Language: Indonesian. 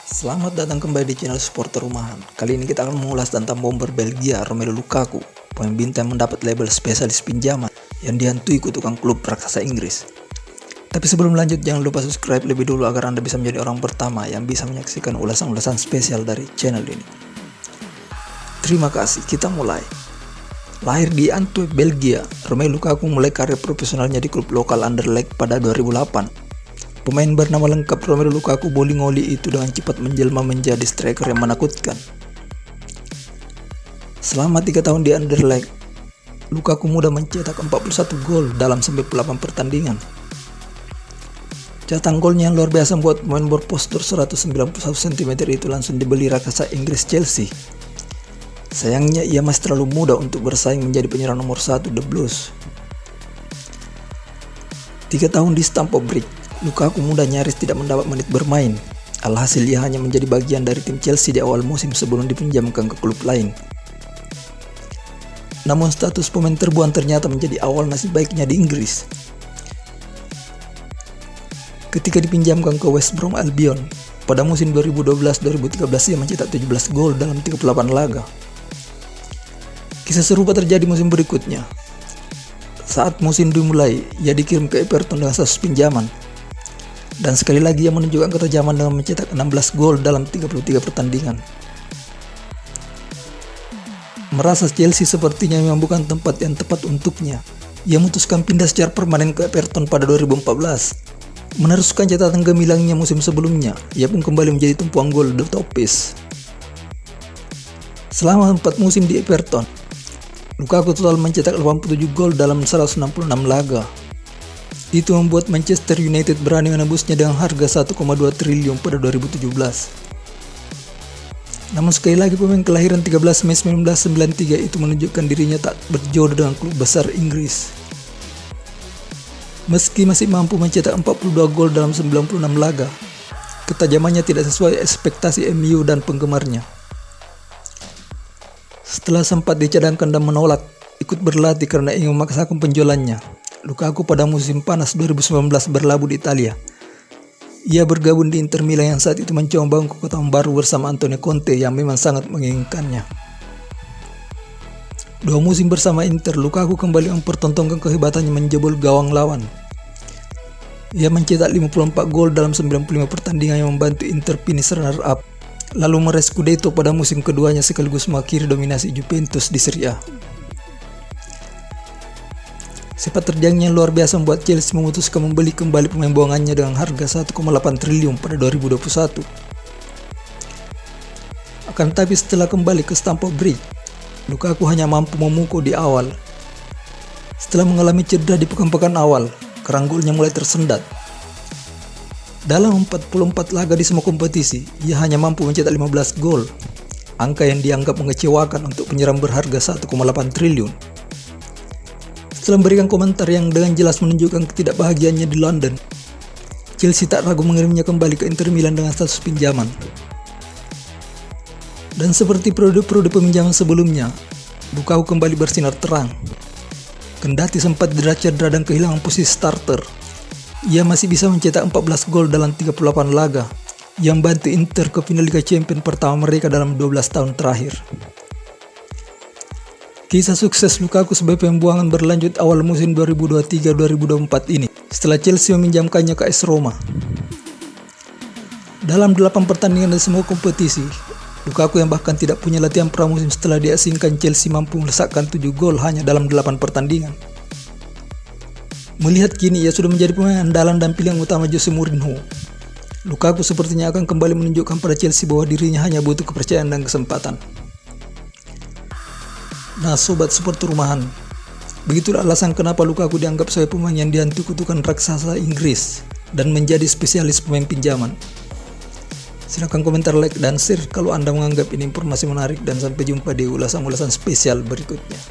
Selamat datang kembali di channel Supporter Rumahan. Kali ini kita akan mengulas tentang bomber Belgia Romelu Lukaku, pemain bintang mendapat label spesialis pinjaman yang dihantui kutukan klub raksasa Inggris. Tapi sebelum lanjut, jangan lupa subscribe lebih dulu agar Anda bisa menjadi orang pertama yang bisa menyaksikan ulasan-ulasan spesial dari channel ini. Terima kasih, kita mulai. Lahir di Antwerp, Belgia, Romelu Lukaku mulai karir profesionalnya di klub lokal Anderlecht pada 2008. Pemain bernama lengkap Romelu Lukaku Bolingoli itu dengan cepat menjelma menjadi striker yang menakutkan. Selama 3 tahun di Anderlecht, Lukaku mudah mencetak 41 gol dalam 98 pertandingan. Catatan golnya yang luar biasa membuat pemain berpostur 191 cm itu langsung dibeli raksasa Inggris Chelsea. Sayangnya ia masih terlalu muda untuk bersaing menjadi penyerang nomor 1 The Blues. 3 tahun di Stamford Bridge, Lukaku muda nyaris tidak mendapat menit bermain. Alhasil ia hanya menjadi bagian dari tim Chelsea di awal musim sebelum dipinjamkan ke klub lain. Namun status pemain terbuang ternyata menjadi awal nasib baiknya di Inggris. Ketika dipinjamkan ke West Brom Albion, pada musim 2012-2013 ia mencetak 17 gol dalam 38 laga. Kisah serupa terjadi musim berikutnya. Saat musim dimulai, ia dikirim ke Everton dengan status pinjaman. Dan sekali lagi ia menunjukkan ketajaman dengan mencetak 16 gol dalam 33 pertandingan. Merasa Chelsea sepertinya memang bukan tempat yang tepat untuknya, ia memutuskan pindah secara permanen ke Everton pada 2014. Meneruskan catatan gemilangnya musim sebelumnya, ia pun kembali menjadi tumpuan gol The Toppers. Selama 4 musim di Everton, Lukaku total mencetak 87 gol dalam 166 laga. Itu membuat Manchester United berani menembusnya dengan harga 1,2 triliun pada 2017. Namun sekali lagi pemain kelahiran 13 Mei 1993 itu menunjukkan dirinya tak berjodoh dengan klub besar Inggris. Meski masih mampu mencetak 42 gol dalam 96 laga, ketajamannya tidak sesuai ekspektasi MU dan penggemarnya. Setelah sempat dicadangkan dan menolak ikut berlatih karena ingin memaksakan penjualannya, Lukaku pada musim panas 2019 berlabuh di Italia. Ia bergabung di Inter Milan yang saat itu mencoba membangun kekuatan baru bersama Antonio Conte yang memang sangat menginginkannya. 2 musim bersama Inter, Lukaku kembali mempertontonkan kehebatannya menjebol gawang lawan. Ia mencetak 54 gol dalam 95 pertandingan yang membantu Inter finish runner up, lalu meraih Scudetto pada musim keduanya sekaligus mengakhiri dominasi Juventus di Serie A. Sepak terjangnya luar biasa membuat Chelsea memutuskan membeli kembali pemain buangannya dengan harga 1,8 triliun pada 2021. Akan tetapi setelah kembali ke Stamford Bridge, Lukaku hanya mampu memukul di awal. Setelah mengalami cedera di pekan-pekan awal, kerang golnya mulai tersendat. Dalam 44 laga di semua kompetisi, ia hanya mampu mencetak 15 gol, angka yang dianggap mengecewakan untuk penyerang berharga 1,8 triliun. Setelah memberikan komentar yang dengan jelas menunjukkan ketidakbahagiaannya di London, Chelsea tak ragu mengirimnya kembali ke Inter Milan dengan status pinjaman. Dan seperti periode-periode peminjaman sebelumnya, Lukaku kembali bersinar terang. Kendati sempat cedera dan kehilangan posisi starter, ia masih bisa mencetak 14 gol dalam 38 laga, yang bantu Inter ke final Liga Champions pertama mereka dalam 12 tahun terakhir. Kisah sukses Lukaku sebagai pembuangan berlanjut awal musim 2023-2024 ini setelah Chelsea meminjamkannya ke AS Roma. Dalam 8 pertandingan dari semua kompetisi, Lukaku yang bahkan tidak punya latihan pramusim setelah diasingkan Chelsea mampu melesakkan 7 gol hanya dalam 8 pertandingan. Melihat kini ia sudah menjadi pemain andalan dan pilihan utama Jose Mourinho, Lukaku sepertinya akan kembali menunjukkan pada Chelsea bahwa dirinya hanya butuh kepercayaan dan kesempatan. Nah sobat supporter rumahan, begitulah alasan kenapa Lukaku dianggap sebagai pemain yang dihantui kutukan raksasa Inggris dan menjadi spesialis pemain pinjaman. Silahkan komentar, like, dan share kalau Anda menganggap ini informasi menarik, dan sampai jumpa di ulasan-ulasan spesial berikutnya.